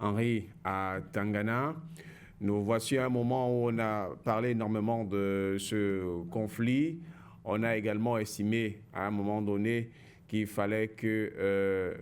Henri à Tangana. Nous voici à un moment où on a parlé énormément de ce conflit. On a également estimé à un moment donné qu'il fallait que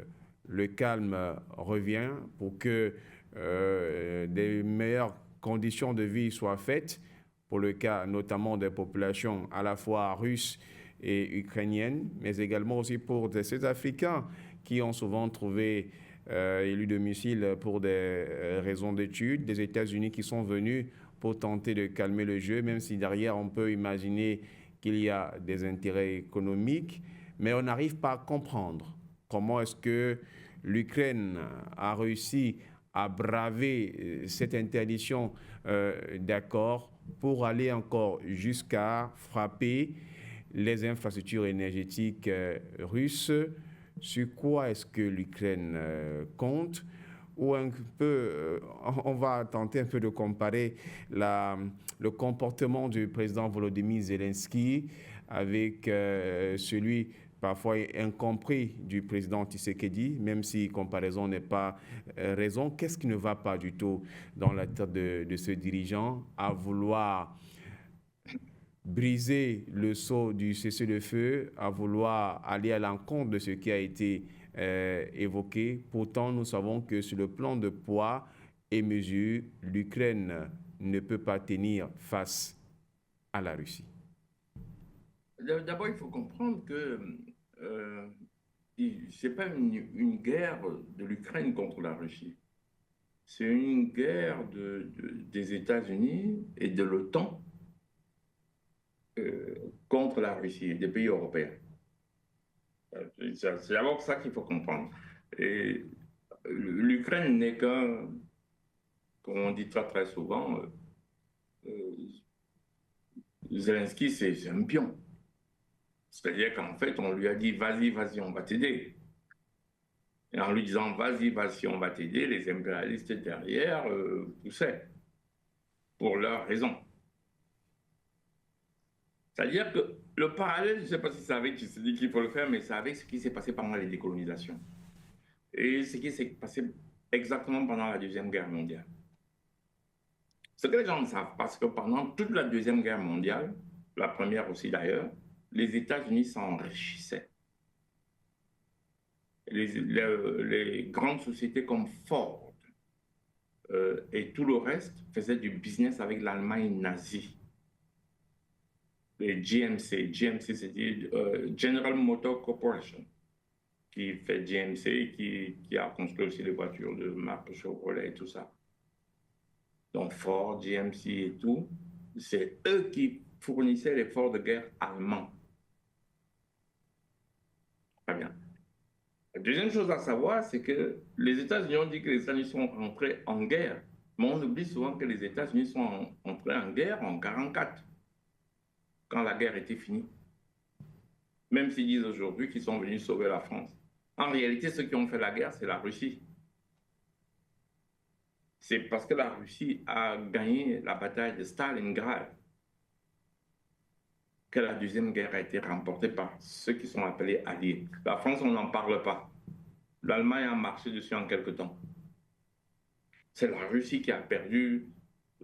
le calme revienne pour que des meilleures conditions de vie soient faites, pour le cas notamment des populations à la fois russes et ukrainiennes, mais également aussi pour ces Africains qui ont souvent trouvé élu domicile pour des raisons d'études, des États-Unis qui sont venus pour tenter de calmer le jeu, même si derrière on peut imaginer qu'il y a des intérêts économiques, mais on n'arrive pas à comprendre comment est-ce que l'Ukraine a réussi à braver cette interdiction d'accord pour aller encore jusqu'à frapper les infrastructures énergétiques russes. Sur quoi est-ce que l'Ukraine compte? Ou un peu, on va tenter un peu de comparer le comportement du président Volodymyr Zelensky avec celui parfois incompris du président Tshisekedi, même si comparaison n'est pas raison. Qu'est-ce qui ne va pas du tout dans la tête de ce dirigeant à vouloir briser le sceau du cessez-le-feu, à vouloir aller à l'encontre de ce qui a été évoqué? Pourtant, nous savons que sur le plan de poids et mesure, l'Ukraine ne peut pas tenir face à la Russie. D'abord, il faut comprendre que ce n'est pas une guerre de l'Ukraine contre la Russie. C'est une guerre des États-Unis et de l'OTAN contre la Russie et des pays européens. C'est d'abord ça qu'il faut comprendre. Et l'Ukraine n'est qu'un, comme on dit très souvent, Zelensky, c'est un pion. C'est-à-dire qu'en fait, on lui a dit, vas-y, on va t'aider. Et en lui disant, vas-y, on va t'aider, les impérialistes derrière poussaient, pour leurs raisons. C'est-à-dire que le parallèle, je ne sais pas si c'est avec qu'il faut le faire, mais c'est avec ce qui s'est passé pendant les décolonisations. Et ce qui s'est passé exactement pendant la Deuxième Guerre mondiale. Ce que les gens ne savent pas, c'est que pendant toute la Deuxième Guerre mondiale, la première aussi d'ailleurs, les États-Unis s'enrichissaient. Les grandes sociétés comme Ford et tout le reste faisaient du business avec l'Allemagne nazie. Les GMC c'est General Motor Corporation, qui fait GMC, qui a construit aussi les voitures de marque Chevrolet et tout ça. Donc Ford, GMC et tout, c'est eux qui fournissaient les forts de guerre allemands. Très bien. La deuxième chose à savoir, c'est que les États-Unis ont dit que les États-Unis sont entrés en guerre, mais on oublie souvent que les États-Unis sont entrés en guerre en 1944, quand la guerre était finie. Même s'ils disent aujourd'hui qu'ils sont venus sauver la France. En réalité, ceux qui ont fait la guerre, c'est la Russie. C'est parce que la Russie a gagné la bataille de Stalingrad que la Deuxième Guerre a été remportée par ceux qui sont appelés alliés. La France, on n'en parle pas. L'Allemagne a marché dessus en quelque temps. C'est la Russie qui a perdu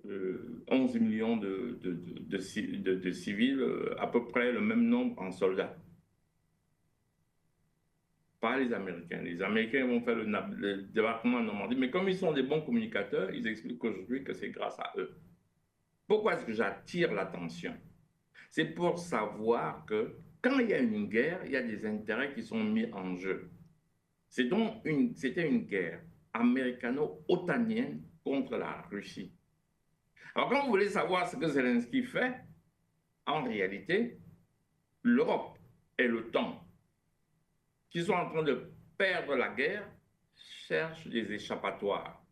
11 millions de civils, à peu près le même nombre en soldats. Pas les Américains. Les Américains vont faire le débarquement en Normandie, mais comme ils sont des bons communicateurs, ils expliquent aujourd'hui que c'est grâce à eux. Pourquoi est-ce que j'attire l'attention? C'est pour savoir que quand il y a une guerre, il y a des intérêts qui sont mis en jeu. C'était une guerre américano-otanienne contre la Russie. Alors quand vous voulez savoir ce que Zelensky fait, en réalité, l'Europe et l'OTAN, qui sont en train de perdre la guerre, cherchent des échappatoires.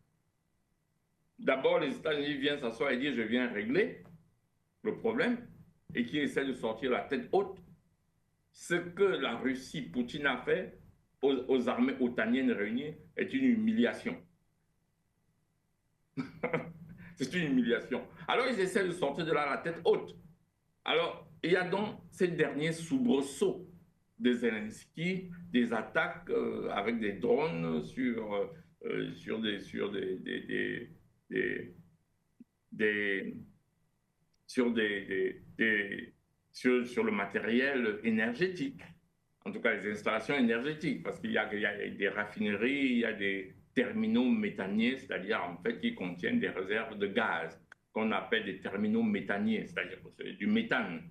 D'abord, les États-Unis viennent s'asseoir et dire « je viens régler le problème » et qui essaient de sortir la tête haute. Ce que la Russie, Poutine a fait aux armées otaniennes réunies est une humiliation. C'est une humiliation. Alors, ils essaient de sortir de là la tête haute. Alors, il y a donc ces derniers soubresauts de Zelensky, des attaques avec des drones sur sur des- sur le matériel énergétique, en tout cas les installations énergétiques, parce qu'il y a des raffineries, il y a des terminaux méthaniers, c'est-à-dire en fait qui contiennent des réserves de gaz, qu'on appelle des terminaux méthaniers, c'est-à-dire du méthane.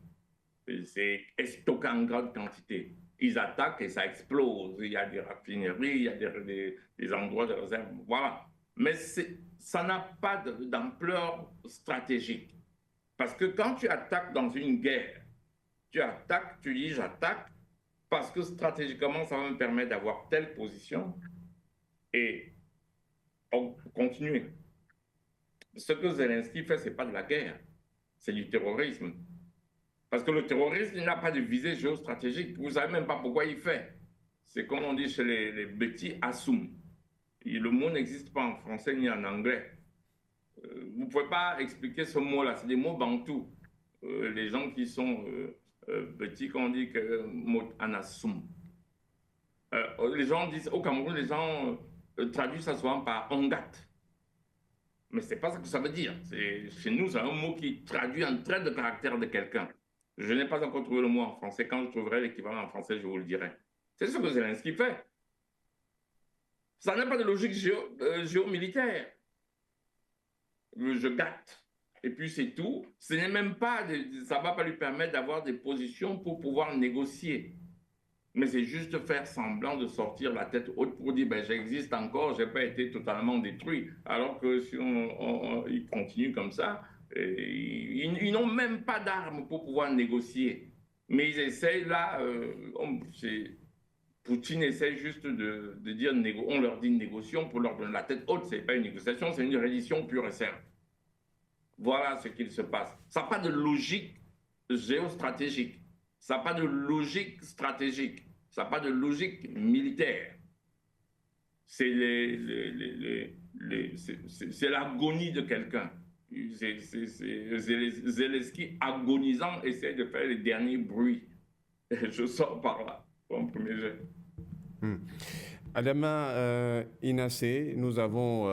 C'est stocké en grande quantité. Ils attaquent et ça explose. Il y a des raffineries, il y a des endroits de réserve. Voilà. Mais ça n'a pas d'ampleur stratégique. Parce que quand tu attaques dans une guerre, tu attaques, tu dis j'attaque parce que stratégiquement, ça va me permettre d'avoir telle position et continuer. Ce que Zelensky fait, ce n'est pas de la guerre, c'est du terrorisme. Parce que le terrorisme, il n'a pas de visée géostratégique. Vous ne savez même pas pourquoi il fait. C'est comme on dit chez les petits, assume. Et le mot n'existe pas en français ni en anglais. Vous ne pouvez pas expliquer ce mot-là. C'est des mots bantous. Les gens qui sont petits, quand on dit que mot anasum. Les gens disent, au Cameroun, les gens traduisent ça souvent par ongat. Mais ce n'est pas ça que ça veut dire. Chez nous, c'est un mot qui traduit un trait de caractère de quelqu'un. Je n'ai pas encore trouvé le mot en français. Quand je trouverai l'équivalent en français, je vous le dirai. C'est ce que Zelensky fait. Ça n'a pas de logique géomilitaire. Je gâte. Et puis c'est tout. Ce n'est même pas, ça ne va pas lui permettre d'avoir des positions pour pouvoir négocier. Mais c'est juste faire semblant de sortir la tête haute pour dire ben, j'existe encore, je n'ai pas été totalement détruit. Alors que si ils continuent comme ça, ils n'ont même pas d'armes pour pouvoir négocier. Mais ils essayent là, Poutine essaie juste de dire, on leur dit une négociation pour leur donner la tête haute. Ce n'est pas une négociation, c'est une reddition pure et simple. Voilà ce qu'il se passe. Ça n'a pas de logique géostratégique. Ça n'a pas de logique stratégique. Ça n'a pas de logique militaire. C'est l'agonie de quelqu'un. Zelensky agonisant essaie de faire les derniers bruits. Je sors par là, pour un premier jet. Adama Inassé, nous avons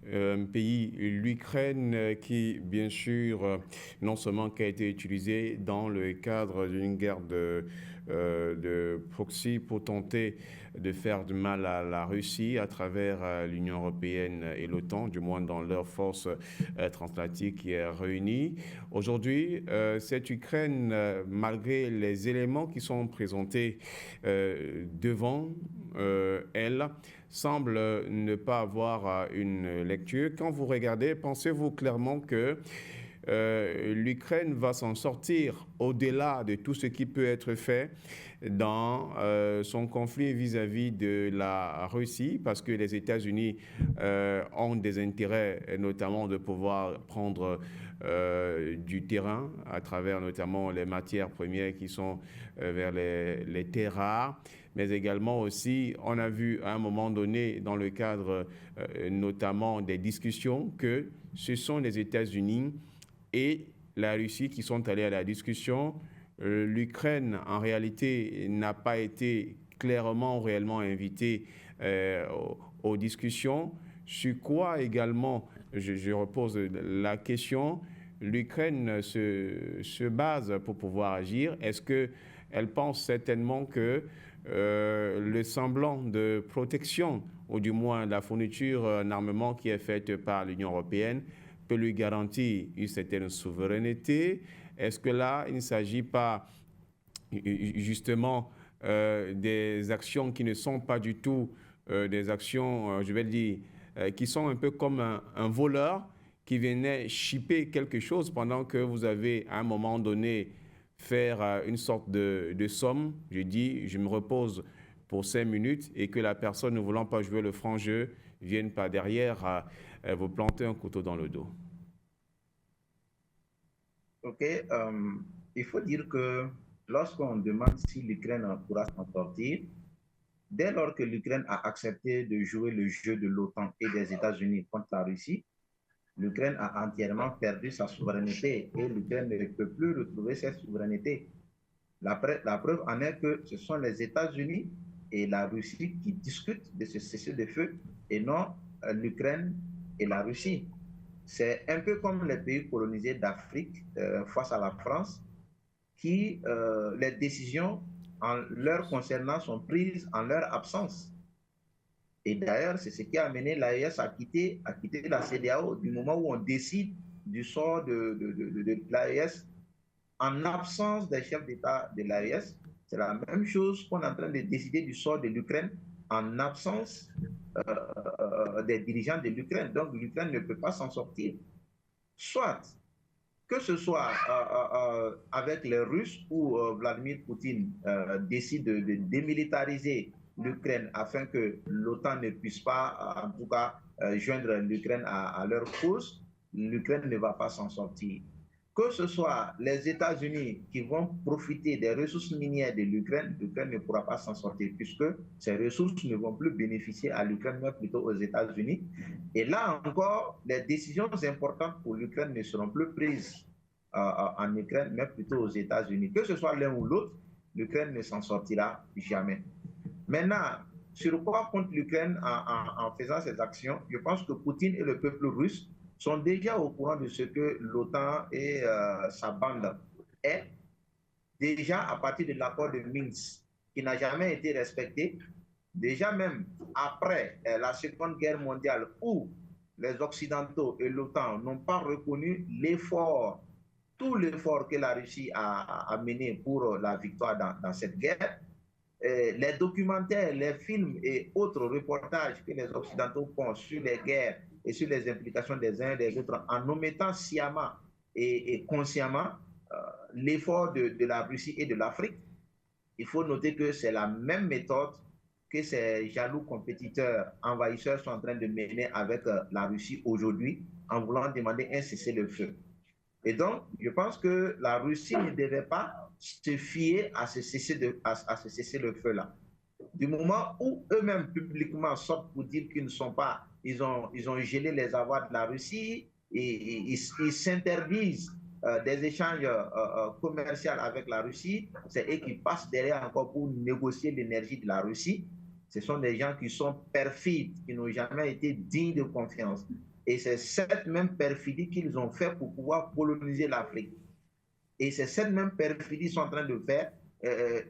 un pays, l'Ukraine, qui, bien sûr, non seulement qui a été utilisé dans le cadre d'une guerre de proxy pour tenter de faire du mal à la Russie à travers l'Union européenne et l'OTAN, du moins dans leur force transatlantique qui est réunie. Aujourd'hui, cette Ukraine, malgré les éléments qui sont présentés devant elle, semble ne pas avoir une lecture. Quand vous regardez, pensez-vous clairement que l'Ukraine va s'en sortir au-delà de tout ce qui peut être fait dans son conflit vis-à-vis de la Russie, parce que les États-Unis ont des intérêts, notamment de pouvoir prendre du terrain à travers notamment les matières premières qui sont vers les terres rares, mais également aussi, on a vu à un moment donné, dans le cadre notamment des discussions, que ce sont les États-Unis et la Russie qui sont allés à la discussion. L'Ukraine, en réalité, n'a pas été réellement invitée aux discussions. Sur quoi également, je repose la question, l'Ukraine se base pour pouvoir agir. Est-ce qu'elle pense certainement que le semblant de protection, ou du moins la fourniture d'un armement qui est faite par l'Union européenne, peut lui garantir une certaine souveraineté? Est-ce que là, il ne s'agit pas justement des actions qui ne sont pas du tout des actions, je vais le dire, qui sont un peu comme un voleur qui venait chipper quelque chose pendant que vous avez à un moment donné faire une sorte de somme. Je dis, je me repose pour 5 minutes et que la personne ne voulant pas jouer le franc jeu vienne par derrière vous planter un couteau dans le dos. Ok, il faut dire que lorsqu'on demande si l'Ukraine pourra s'en sortir, dès lors que l'Ukraine a accepté de jouer le jeu de l'OTAN et des États-Unis contre la Russie, l'Ukraine a entièrement perdu sa souveraineté et l'Ukraine ne peut plus retrouver cette souveraineté. La preuve en est que ce sont les États-Unis et la Russie qui discutent de ce cessez-le-feu et non l'Ukraine et la Russie. C'est un peu comme les pays colonisés d'Afrique face à la France, qui les décisions en leur concernant sont prises en leur absence. Et d'ailleurs, c'est ce qui a amené l'AES à quitter la CEDEAO du moment où on décide du sort de l'AES en absence des chefs d'État de l'AES. C'est la même chose qu'on est en train de décider du sort de l'Ukraine en absence des dirigeants de l'Ukraine. Donc l'Ukraine ne peut pas s'en sortir. Soit que ce soit avec les Russes où Vladimir Poutine décide de démilitariser l'Ukraine afin que l'OTAN ne puisse pas, en tout cas, joindre l'Ukraine à leur cause, l'Ukraine ne va pas s'en sortir. Que ce soit les États-Unis qui vont profiter des ressources minières de l'Ukraine, l'Ukraine ne pourra pas s'en sortir puisque ces ressources ne vont plus bénéficier à l'Ukraine, mais plutôt aux États-Unis. Et là encore, les décisions importantes pour l'Ukraine ne seront plus prises en Ukraine, mais plutôt aux États-Unis. Que ce soit l'un ou l'autre, l'Ukraine ne s'en sortira jamais. Maintenant, sur quoi compte l'Ukraine en faisant ces actions? Je pense que Poutine et le peuple russe sont déjà au courant de ce que l'OTAN et sa bande est, déjà à partir de l'accord de Minsk, qui n'a jamais été respecté, déjà même après la Seconde Guerre mondiale, où les Occidentaux et l'OTAN n'ont pas reconnu l'effort, tout l'effort que la Russie a mené pour la victoire dans cette guerre. Les documentaires, les films et autres reportages que les Occidentaux font sur les guerres et sur les implications des uns et des autres, en omettant sciemment et consciemment l'effort de la Russie et de l'Afrique, il faut noter que c'est la même méthode que ces jaloux compétiteurs envahisseurs sont en train de mener avec la Russie aujourd'hui en voulant demander un cessez-le-feu. Et donc, je pense que la Russie ne devait pas se fier à ce cessez-le-feu-là. Du moment où eux-mêmes publiquement sortent pour dire qu'ils ne sont pas, ils ont gelé les avoirs de la Russie et ils s'interdisent des échanges commerciaux avec la Russie, c'est eux qui passent derrière encore pour négocier l'énergie de la Russie. Ce sont des gens qui sont perfides, qui n'ont jamais été dignes de confiance. Et c'est cette même perfidie qu'ils ont fait pour pouvoir coloniser l'Afrique. Et c'est cette même perfidie qu'ils sont en train de faire.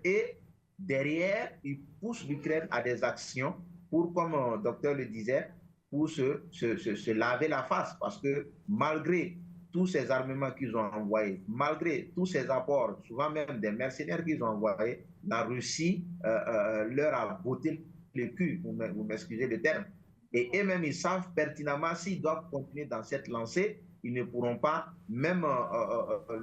Et derrière, ils poussent l'Ukraine à des actions pour, comme le docteur le disait, pour se laver la face. Parce que malgré tous ces armements qu'ils ont envoyés, malgré tous ces apports, souvent même des mercenaires qu'ils ont envoyés, la Russie leur a botté le cul, vous m'excusez le terme. Et eux-mêmes, ils savent pertinemment s'ils doivent continuer dans cette lancée, ils ne pourront pas, même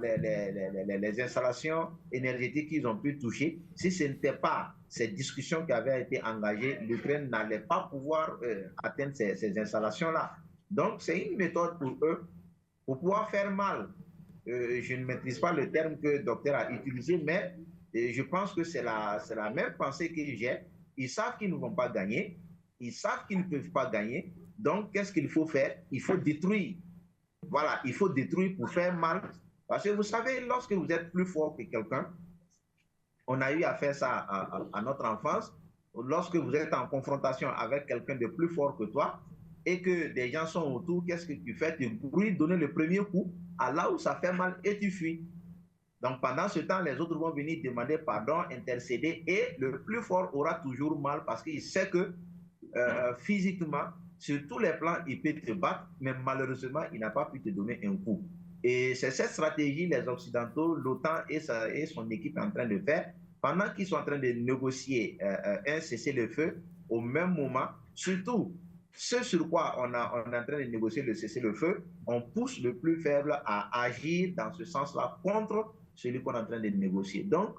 les installations énergétiques qu'ils ont pu toucher, si ce n'était pas ces discussions qui avaient été engagées, l'Ukraine n'allait pas pouvoir atteindre ces installations-là. Donc, c'est une méthode pour eux, pour pouvoir faire mal. Je ne maîtrise pas le terme que le docteur a utilisé, mais je pense que c'est la même pensée que j'ai. Ils savent qu'ils ne vont pas gagner. Ils savent qu'ils ne peuvent pas gagner. Donc, qu'est-ce qu'il faut faire? Il faut détruire. Voilà, il faut détruire pour faire mal. Parce que vous savez, lorsque vous êtes plus fort que quelqu'un, on a eu à faire ça à notre enfance. Lorsque vous êtes en confrontation avec quelqu'un de plus fort que toi et que des gens sont autour, qu'est-ce que tu fais? Tu brûles, donner le premier coup à là où ça fait mal et tu fuis. Donc, pendant ce temps, les autres vont venir demander pardon, intercéder et le plus fort aura toujours mal parce qu'il sait que physiquement, sur tous les plans, il peut te battre, mais malheureusement, il n'a pas pu te donner un coup. Et c'est cette stratégie, les Occidentaux, l'OTAN et son équipe sont en train de faire, pendant qu'ils sont en train de négocier un cessez-le-feu, au même moment, surtout ce sur quoi on est en train de négocier le cessez-le-feu, on pousse le plus faible à agir dans ce sens-là contre celui qu'on est en train de négocier. Donc,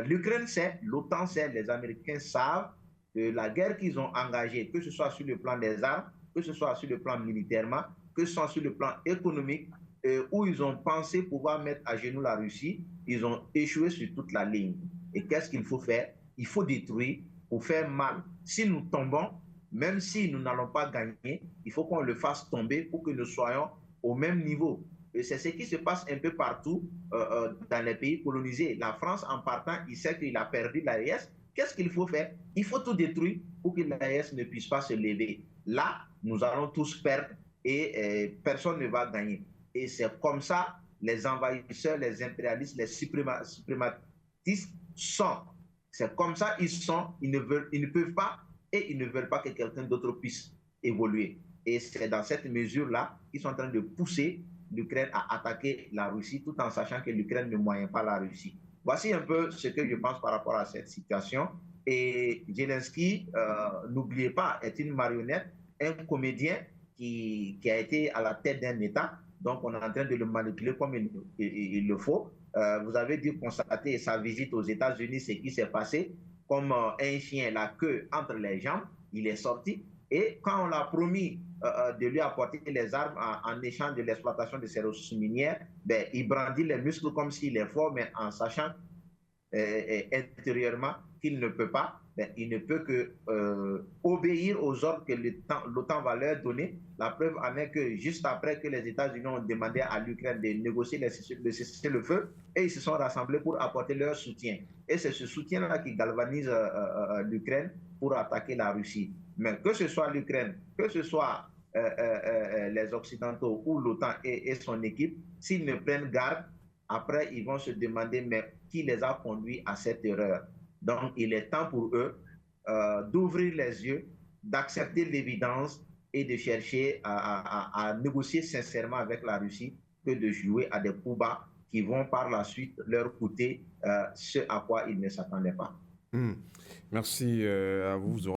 l'Ukraine sait, l'OTAN sait, les Américains savent, la guerre qu'ils ont engagée, que ce soit sur le plan des armes, que ce soit sur le plan militairement, que ce soit sur le plan économique, où ils ont pensé pouvoir mettre à genoux la Russie, ils ont échoué sur toute la ligne. Et qu'est-ce qu'il faut faire? Il faut détruire pour faire mal. Si nous tombons, même si nous n'allons pas gagner, il faut qu'on le fasse tomber pour que nous soyons au même niveau. Et c'est ce qui se passe un peu partout dans les pays colonisés. La France, en partant, il sait qu'il a perdu l'AES, qu'est-ce qu'il faut faire? Il faut tout détruire pour que l'AES ne puisse pas se lever. Là, nous allons tous perdre et personne ne va gagner. Et c'est comme ça, les envahisseurs, les impérialistes, les suprématistes sont. C'est comme ça ils sont, ils ne peuvent pas et ils ne veulent pas que quelqu'un d'autre puisse évoluer. Et c'est dans cette mesure-là qu'ils sont en train de pousser l'Ukraine à attaquer la Russie tout en sachant que l'Ukraine ne moyenne pas la Russie. Voici un peu ce que je pense par rapport à cette situation. Et Zelensky, n'oubliez pas, est une marionnette, un comédien qui a été à la tête d'un État. Donc, on est en train de le manipuler comme il le faut. Vous avez dû constater sa visite aux États-Unis, ce qui s'est passé. Comme un chien, la queue entre les jambes, il est sorti. Et quand on l'a promis de lui apporter les armes en échange de l'exploitation de ses ressources minières, ben, il brandit les muscles comme s'il est fort, mais en sachant intérieurement qu'il ne peut pas, ben, il ne peut que obéir aux ordres que l'OTAN va leur donner. La preuve en est que juste après que les États-Unis ont demandé à l'Ukraine de négocier le cessez-le-feu, et ils se sont rassemblés pour apporter leur soutien. Et c'est ce soutien-là qui galvanise l'Ukraine pour attaquer la Russie. Mais que ce soit l'Ukraine, que ce soit les Occidentaux ou l'OTAN et son équipe, s'ils ne prennent garde, après ils vont se demander mais qui les a conduits à cette erreur. Donc il est temps pour eux d'ouvrir les yeux, d'accepter l'évidence et de chercher à négocier sincèrement avec la Russie que de jouer à des coups bas qui vont par la suite leur coûter ce à quoi ils ne s'attendaient pas. Merci à vous.